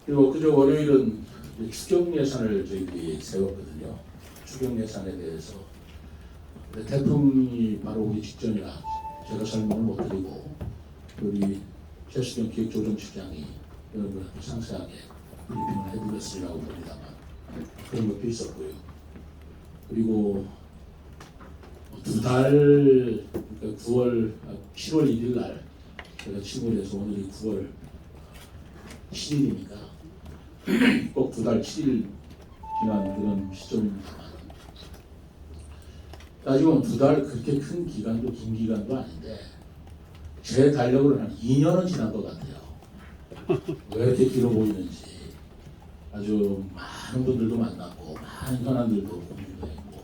그리고 그저 월요일은 추경 예산을 저희들이 세웠거든요. 추경 예산에 대해서 태풍이 바로 오기 직전이라 제가 설명을 못 드리고 우리 최수경 기획조정실장이 여러분한테 상세하게 브리핑을 해드렸으리라고 봅니다만 그런 것도 있었고요. 그리고 두 달, 그러니까 7월 1일 날 제가 친구에서 오늘이 9월 7일이니까 꼭 2달 7일 지난 그런 시점입니다만 따지면 2달 그렇게 큰 기간도 긴 기간도 아닌데 제 달력으로는 한 2년은 지난 것 같아요. 왜 이렇게 길어 보이는지 아주 많은 분들도 만났고 많은 현안들도 고민도 했고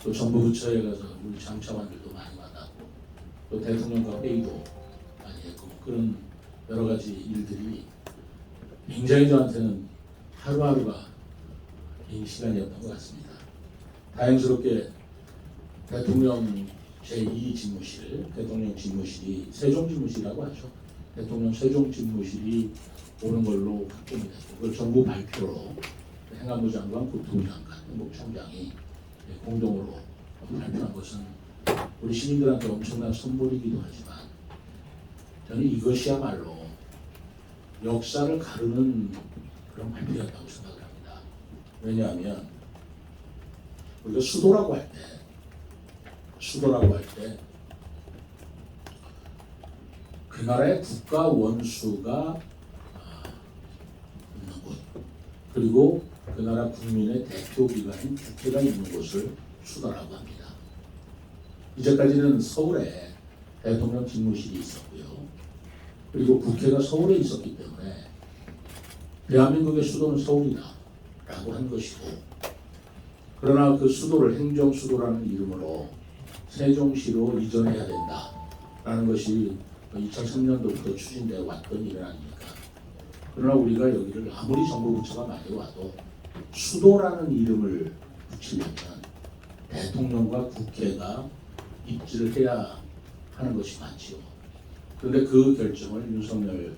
또 정부 부처에 가서 우리 장차관들도 많이 만났고 또 대통령과 회의도 많이 했고 그런 여러 가지 일들이 굉장히 저한테는 하루하루가 긴 시간이었던 것 같습니다. 다행스럽게 대통령 제2 집무실, 대통령 집무실이 세종 집무실이라고 하죠. 대통령 세종 집무실이 오는 걸로 확정이 됐고 그걸 정부 발표로 행안부 장관, 국토부 장관, 행복총장이 공동으로 발표한 것은 우리 시민들한테 엄청난 선물이기도 하지만 저는 이것이야말로 역사를 가르는 그런 발표였다고 생각을 합니다. 왜냐하면 우리가 수도라고 할 때 그 나라의 국가 원수가 있는 곳 그리고 그 나라 국민의 대표기관인 국회가 있는 곳을 수도라고 합니다. 이제까지는 서울에 대통령 집무실이 있었고요. 그리고 국회가 서울에 있었기 때문에 대한민국의 수도는 서울이다 라고 한 것이고 그러나 그 수도를 행정수도라는 이름으로 세종시로 이전해야 된다라는 것이 2003년도부터 추진되어 왔던 일 아닙니까? 그러나 우리가 여기를 아무리 정부 부처가 많이 와도 수도라는 이름을 붙이려면 대통령과 국회가 입지를 해야 하는 것이 많지요. 그런데 그 결정을 윤석열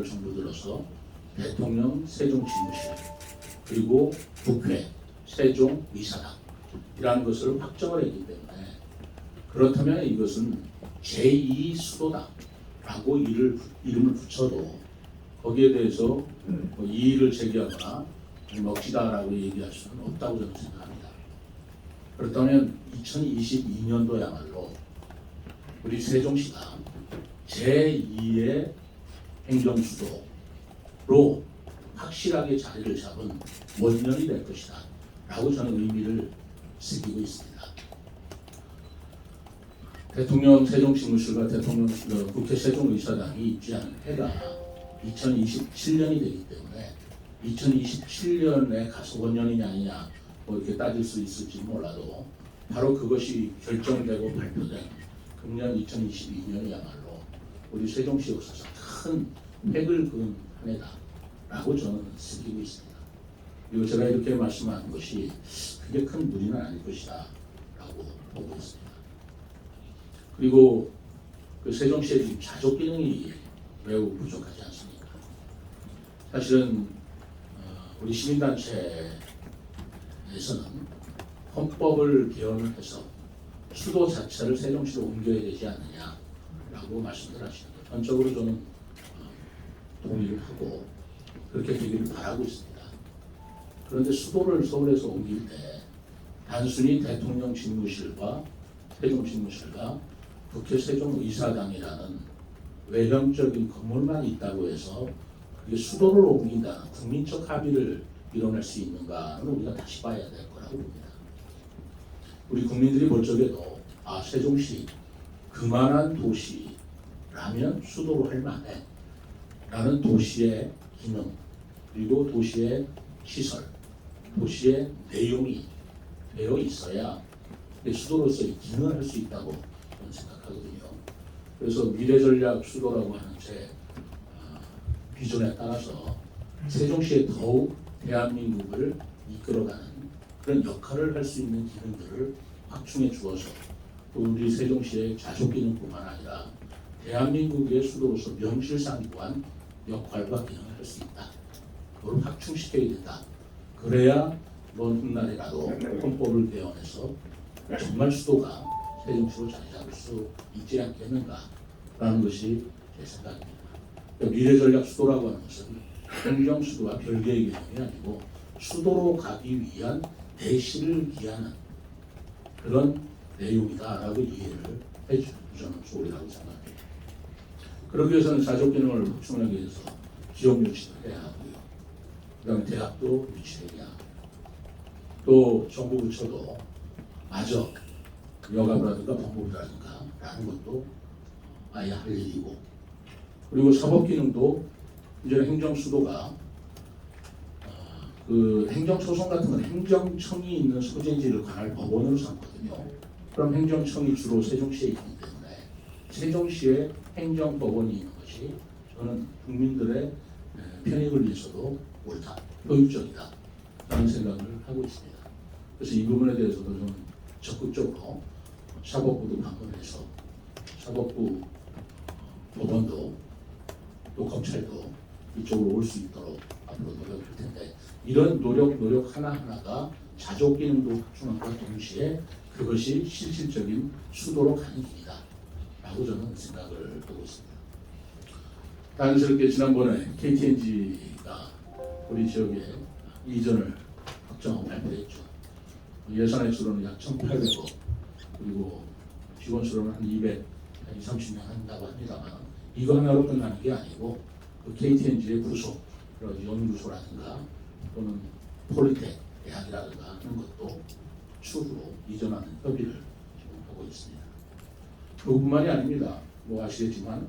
정부 들어서 대통령 세종 집무실 그리고 국회 세종 의사당이라는 것을 확정을 했기 때문에 그렇다면 이것은 제2 수도다라고 이름을 붙여도 거기에 대해서 이의를 제기하거나 먹지다라고 얘기할 수는 없다고 저는 생각합니다. 그렇다면 2022년도야말로 우리 세종시가 제2의 행정수도로 확실하게 자리를 잡은 원년이 될 것이다 라고 저는 의미를 새기고 있습니다. 대통령 세종집무실과 국회 세종의사당이 입지하는 해가 2027년이 되기 때문에 2027년에 가서 원년이냐 아니냐 뭐 이렇게 따질 수 있을지 몰라도 바로 그것이 결정되고 발표된 금년 2022년이야말로 우리 세종시 역사상 큰 획을 그은 한 해다라고 저는 새기고 있습니다. 그리고 제가 이렇게 말씀한 것이 그게 큰 무리는 아닐 것이다 라고 보고 있습니다. 그리고 그 세종시의 지금 자족 기능이 매우 부족하지 않습니까? 사실은 우리 시민단체에서는 헌법을 개헌을 해서 수도 자체를 세종시로 옮겨야 되지 않느냐라고 말씀을 하시는데 전적으로 저는 동의를 하고 그렇게 되기를 바라고 있습니다. 그런데 수도를 서울에서 옮길 때 단순히 대통령 집무실과 세종 집무실과 국회 세종의사당이라는 외형적인 건물만 있다고 해서 그게 수도를 옮긴다는 국민적 합의를 이뤄낼 수 있는가는 우리가 다시 봐야 될 거라고 봅니다. 우리 국민들이 볼 적에도 세종시 그만한 도시라면 수도로 할 만해 라는 도시의 기능 그리고 도시의 시설 도시의 내용이 되어 있어야 수도로서의 기능을 할 수 있다고 저는 생각하거든요. 그래서 미래전략 수도라고 하는 제 비전에 따라서 세종시에 더욱 대한민국을 이끌어가는 그런 역할을 할 수 있는 기능들을 확충해 주어서 또 우리 세종시의 자족 기능뿐만 아니라 대한민국의 수도로서 명실상 또한 역할과 기능을 할 수 있다. 그걸 확충시켜야 된다. 그래야 먼 훗날이라도 헌법을 개헌해서 정말 수도가 세종시로 자리 잡을 수 있지 않겠는가라는 것이 제 생각입니다. 그러니까 미래전략 수도라고 하는 것은 행정수도와 별개의 개념이 아니고 수도로 가기 위한 대시를 기하는 그런 내용이다라고 이해를 해주는 저는 소리라고 생각합니다. 그러기 위해서는 사적 기능을 확충하기 위해서 지역 유치를 해야 하고요. 그다음에 대학도 유치해야 하고 또 정부 부처도 마저 여가부라든가 법무부라든가 라는 것도 아예 할 일이고 그리고 사법 기능도 이제는 행정 수도가 그 행정 소송 같은 건 행정청이 있는 소재지를 관할 법원으로 삼거든요. 그럼 행정청이 주로 세종시에 있기 때문에 세종시에 행정법원이 있는 것이 저는 국민들의 편익을 위해서도 옳다, 효율적이다 라는 생각을 하고 있습니다. 그래서 이 부분에 대해서도 좀 적극적으로 사법부도 방문해서 사법부 법원도 또 검찰도 이쪽으로 올 수 있도록 앞으로 노력할 텐데 이런 노력 하나하나가 자족 기능도 확충함과 동시에 그것이 실질적인 수도로 가는 길이다 라고 저는 생각을 하고 있습니다. 다행스럽게 지난번에 KTNG가 우리 지역에 이전을 확정하고 발표했죠. 예산 액수로는 약 1,800억 그리고 직원 수로는 한 230명 한다고 합니다만 이거 하나로 끝나는 게 아니고 그 KTNG의 부속 연구소라든가 또는 폴리텍 대학이라든가 하는 것도 추후로 이전하는 협의를 지금 하고 있습니다. 그뿐만이 아닙니다. 뭐 아시겠지만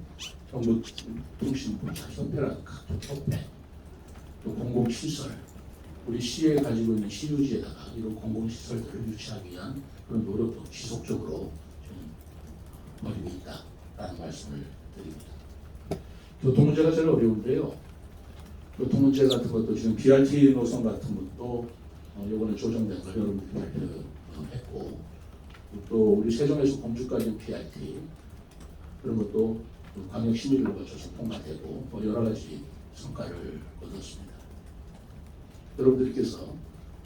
정보통신보차협회라든가 협회 또 공공시설 우리 시에 가지고 있는 시유지에다가 이런 공공시설들을 유치하기 위한 그런 노력도 지속적으로 좀 벌이고 있다라는 말씀을 드립니다. 교통 문제가 제일 어려운데요. 교통 문제 같은 것도 지금 BRT 노선 같은 것도 이번에 조정된 걸 여러분들이 발표했고 또 우리 세종에서 공주까지 BRT 그런 것도 광역 심의를 거쳐서 통과되고 여러 가지 성과를 거뒀습니다. 여러분들께서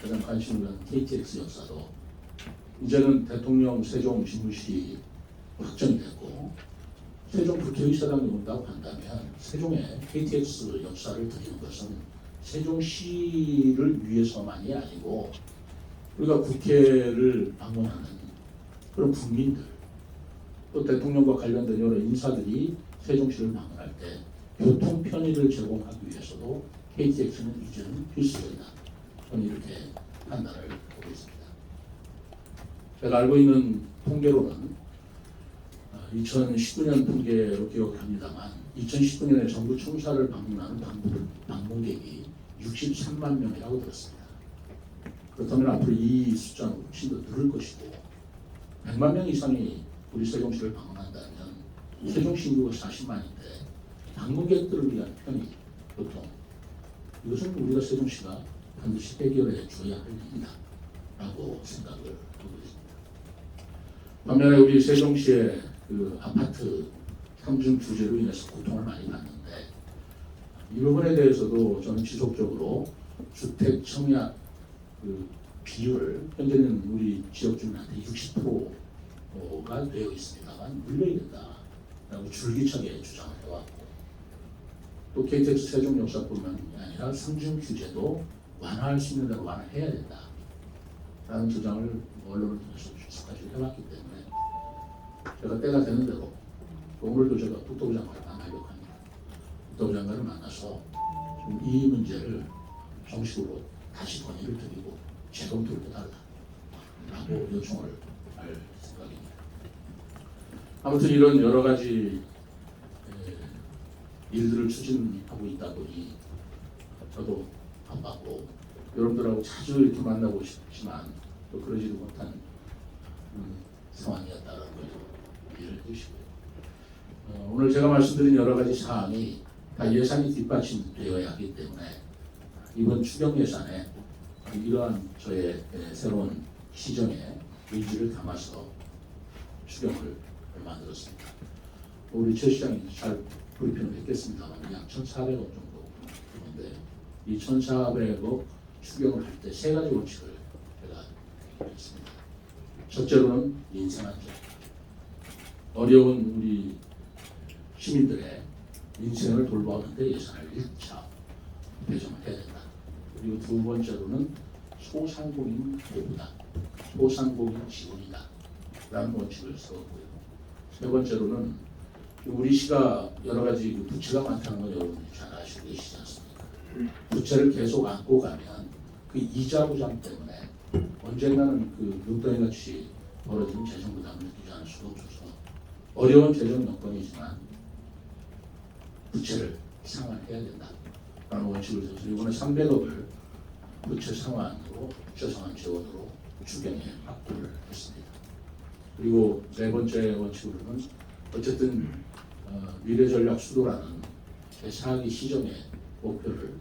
가장 관심을 갖는 KTX 역사도 이제는 대통령 세종 집무실이 확정이 됐고 세종 국회의사당이 온다고 한다면 세종의 KTX 역사를 드리는 것은 세종시를 위해서만이 아니고 우리가 국회를 방문하는 그런 국민들 또 대통령과 관련된 여러 인사들이 세종시를 방문할 때 교통 편의를 제공하기 위해서도 KTX는 이제는 필수적이다. 저는 이렇게 판단을 하고 있습니다. 제가 알고 있는 통계로는 2019년 통계로 기억을 합니다만 2019년에 정부 청사를 방문하는 방문객이 63만 명이라고 들었습니다. 그렇다면 앞으로 이 숫자는 훨씬 더 늘을 것이고 100만 명 이상이 우리 세종시를 방문한다면 세종시 인구가 40만인데 방문객들을 위한 편의, 교통 이것은 우리가 세종시가 반드시 해결해 줘야 할 일이다 라고 생각을 하고 있습니다. 반면에 우리 세종시의 그 아파트 3중 규제로 인해서 고통을 많이 받는데 이 부분에 대해서도 저는 지속적으로 주택 청약 그 비율을 현재는 우리 지역 주민한테 60%가 되어 있습니다만 늘려야 된다라고 줄기차게 주장을 해왔고 또 KTX 세종 역사뿐만 아니라 3중 규제도 완화할 수 있는 대로 완화해야 된다라는 주장을 언론을 통해서 계속까지 해왔기 때문에 제가 때가 되는 대로 오늘도 제가 국토부 장관을 만나려고 합니다. 국토부 장관을 만나서 좀 이 문제를 정식으로 다시 건의를 드리고 재검토를 해달라라고 요청을 할 생각입니다. 아무튼 이런 여러 가지 일들을 추진하고 있다 보니 저도 바빴고 여러분들하고 자주 이렇게 만나고 싶지만 또 그러지도 못한 상황이었다는 걸 이해를 해주시고요. 오늘 제가 말씀드린 여러 가지 사항이 다 예산이 뒷받침되어야 하기 때문에 이번 추경 예산에 이러한 저의 새로운 시정의 의지를 담아서 추경을 만들었습니다. 우리 최 시장이 잘 브리핑을 했겠습니다만 약 1,400억 정도 되는데 이 1,400억 추경을 할 때 세 가지 원칙을 제가 했습니다. 첫째로는 인생 안전. 어려운 우리 시민들의 인생을 돌보는데 예산을 1차 배정을 해야 된다. 그리고 두 번째로는 소상공인 보호다. 소상공인 지원이다. 라는 원칙을 세웠고요. 세 번째로는 우리 시가 여러 가지 부채가 많다는 건 여러분들이 잘 아시고 계시지 않습니까? 부채를 계속 안고 가면 그 이자 부담 때문에 언젠가는 그 눈덩이 같이 벌어지는 재정 부담을 느끼지 않을 수가 없어서 어려운 재정 여건이지만 부채를 상환해야 된다라는 원칙을 세워서 이번에 300억을 부채 상환으로 부채 상환 지원으로 추경에 확보를 했습니다. 그리고 네 번째 원칙으로는 어쨌든 미래전략 수도라는 제4기 시정의 목표를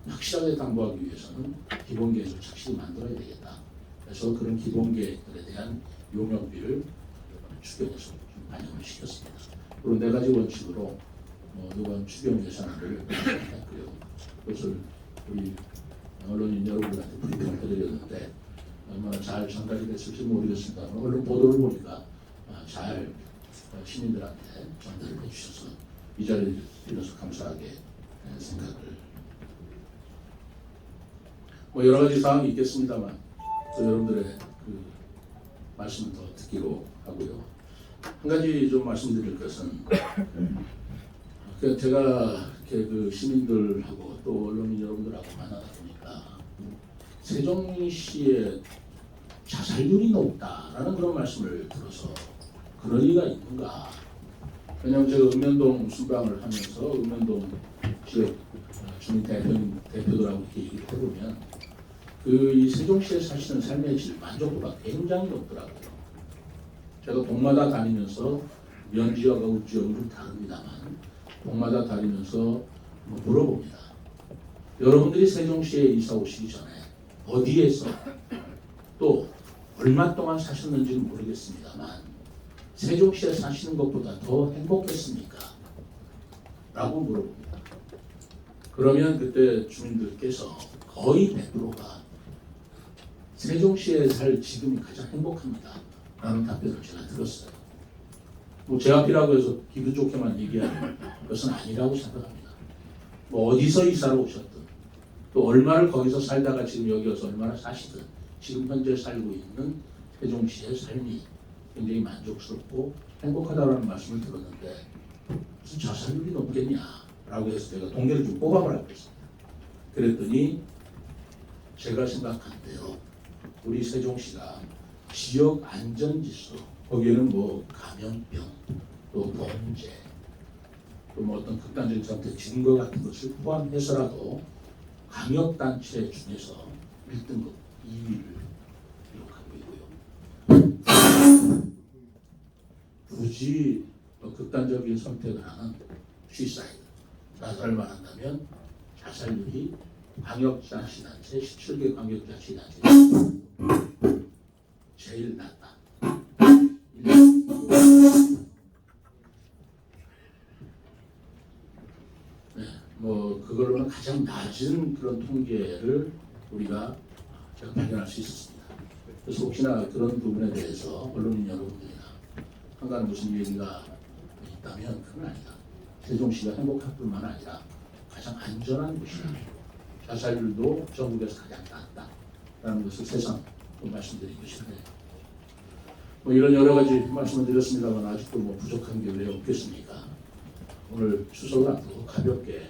확실하게 당부하기 위해서는 기본계획을 착실히 만들어야 되겠다. 그래서 그런 기본계획들에 대한 용역비를 추경에서 좀 반영을 시켰습니다. 그리고 네 가지 원칙으로 이번 추경 예산안을 했고요. 그것을 우리 언론인 여러분들한테 브리핑을 해드렸는데 얼마나 잘 전달이 됐을지 모르겠습니다만 언론 보도를 보니까 잘 시민들한테 전달을 해주셔서 이 자리를 빌어서 감사하게 생각을 여러 가지 사항이 있겠습니다만 또 여러분들의 그 말씀을 더 듣기로 하고요. 한 가지 좀 말씀드릴 것은 제가 이렇게 그 시민들하고 또 언론인 여러분들하고 만나다 보니까 세종시의 자살률이 높다라는 그런 말씀을 들어서 그럴 리가 있는가? 왜냐하면 제가 읍면동 순방을 하면서 읍면동 지역 주민 대표들하고 이렇게 얘기를 해보면 이 세종시에 사시는 삶의 질 만족도가 굉장히 높더라고요. 제가 동마다 다니면서 면지역하고 우지역은 좀 다릅니다만 동마다 다니면서 물어봅니다. 여러분들이 세종시에 이사 오시기 전에 어디에서 또 얼마 동안 사셨는지는 모르겠습니다만 세종시에 사시는 것보다 더 행복했습니까? 라고 물어봅니다. 그러면 그때 주민들께서 거의 100%가 세종시에 살 지금이 가장 행복합니다. 라는 답변을 제가 들었어요. 제 앞이라고 해서 기분 좋게만 얘기하는 것은 아니라고 생각합니다. 어디서 이사를 오셨든 또 얼마를 거기서 살다가 지금 여기 와서 얼마나 사시든 지금 현재 살고 있는 세종시의 삶이 굉장히 만족스럽고 행복하다는 말씀을 들었는데 무슨 자살률이 높겠냐라고 해서 제가 통계를 좀 뽑아보라고 했습니다. 그랬더니 제가 생각한데요. 우리 세종시가 지역 안전지수 거기에는 감염병 또 범죄 또 어떤 극단적인 상태 증거 같은 것을 포함해서라도 강력단체 중에서 1등급 2위를 기록하고 있고요. 굳이 극단적인 선택을 하는 수이사이드 자살만 한다면 자살률이 광역자치단체 17개 광역자치단체 제일 낮다. 그걸로는 가장 낮은 그런 통계를 우리가 발견할 수 있었습니다. 그래서 혹시나 그런 부분에 대해서 언론인 여러분들이나 한가한 무슨 얘기가 있다면 그건 아니다. 세종시가 행복할 뿐만 아니라 가장 안전한 곳이다. 자살률도 전국에서 가장 낮다라는 것을 새삼 말씀드리고 싶네요. 이런 여러 가지 말씀을 드렸습니다만 아직도 부족한 게 왜 없겠습니까? 오늘 추석을 앞두고 가볍게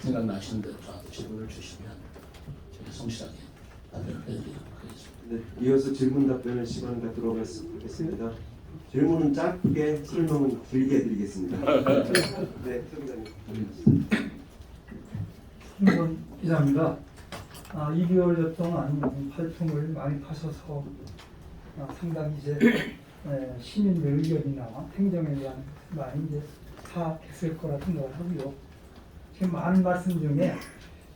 생각나시는 대로 저한테 질문을 주시면 제가 성실하게 답변을 해드리도록 하겠습니다. 네, 이어서 질문 답변을 시간 갖도록 하겠습니다. 질문은 짧게, 설명은 길게 드리겠습니다. 네, 소장님. 신문 기자입니다. 2개월여 동안 팔통을 많이 파셔서 상당히 이제 시민의 의견이나 행정에 대한 많이 이제 다 됐을 거라 생각을 하고요. 지금 많은 말씀 중에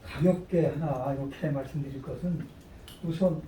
가볍게 하나 이렇게 말씀드릴 것은 우선